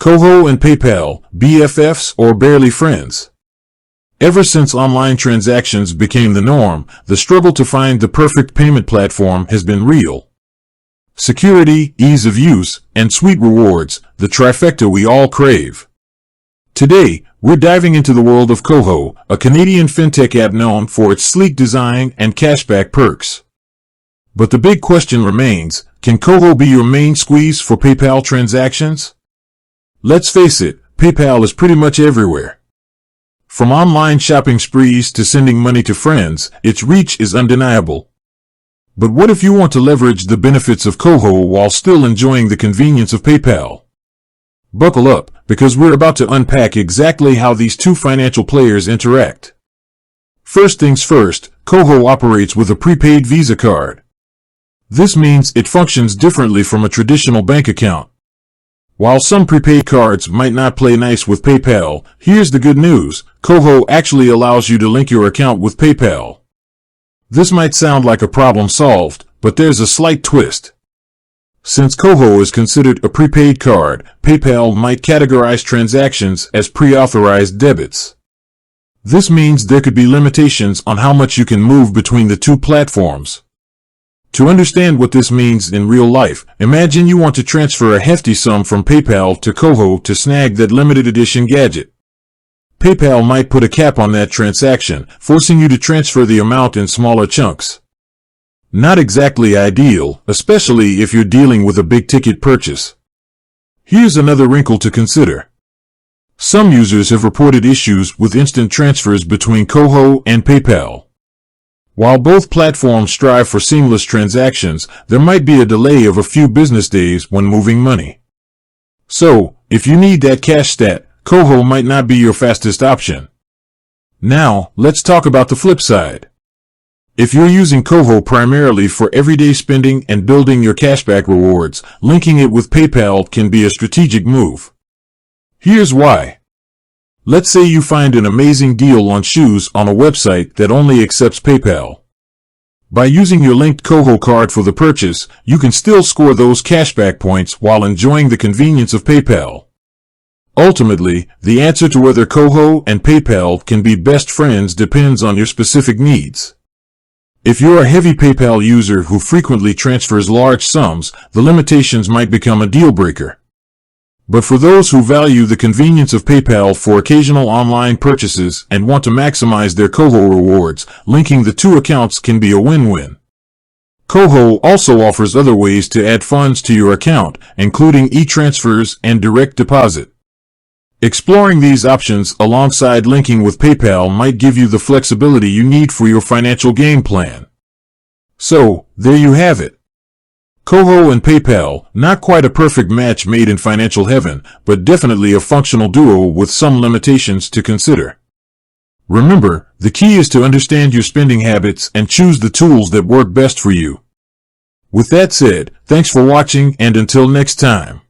KOHO and PayPal, BFFs or barely friends? Ever since online transactions became the norm, the struggle to find the perfect payment platform has been real. Security, ease of use, and sweet rewards, the trifecta we all crave. Today, we're diving into the world of KOHO, a Canadian fintech app known for its sleek design and cashback perks. But the big question remains, can KOHO be your main squeeze for PayPal transactions? Let's face it, PayPal is pretty much everywhere. From online shopping sprees to sending money to friends, its reach is undeniable. But what if you want to leverage the benefits of KOHO while still enjoying the convenience of PayPal? Buckle up, because we're about to unpack exactly how these two financial players interact. First things first, KOHO operates with a prepaid Visa card. This means it functions differently from a traditional bank account. While some prepaid cards might not play nice with PayPal, here's the good news: KOHO actually allows you to link your account with PayPal. This might sound like a problem solved, but there's a slight twist. Since KOHO is considered a prepaid card, PayPal might categorize transactions as pre-authorized debits. This means there could be limitations on how much you can move between the two platforms. To understand what this means in real life, imagine you want to transfer a hefty sum from PayPal to KOHO to snag that limited edition gadget. PayPal might put a cap on that transaction, forcing you to transfer the amount in smaller chunks. Not exactly ideal, especially if you're dealing with a big-ticket purchase. Here's another wrinkle to consider. Some users have reported issues with instant transfers between KOHO and PayPal. While both platforms strive for seamless transactions, there might be a delay of a few business days when moving money. So, if you need that cash stat, KOHO might not be your fastest option. Now, let's talk about the flip side. If you're using KOHO primarily for everyday spending and building your cashback rewards, linking it with PayPal can be a strategic move. Here's why. Let's say you find an amazing deal on shoes on a website that only accepts PayPal. By using your linked KOHO card for the purchase, you can still score those cashback points while enjoying the convenience of PayPal. Ultimately, the answer to whether KOHO and PayPal can be best friends depends on your specific needs. If you're a heavy PayPal user who frequently transfers large sums, the limitations might become a deal breaker. But for those who value the convenience of PayPal for occasional online purchases and want to maximize their KOHO rewards, linking the two accounts can be a win-win. KOHO also offers other ways to add funds to your account, including e-transfers and direct deposit. Exploring these options alongside linking with PayPal might give you the flexibility you need for your financial game plan. So, there you have it. KOHO and PayPal, not quite a perfect match made in financial heaven, but definitely a functional duo with some limitations to consider. Remember, the key is to understand your spending habits and choose the tools that work best for you. With that said, thanks for watching, and until next time.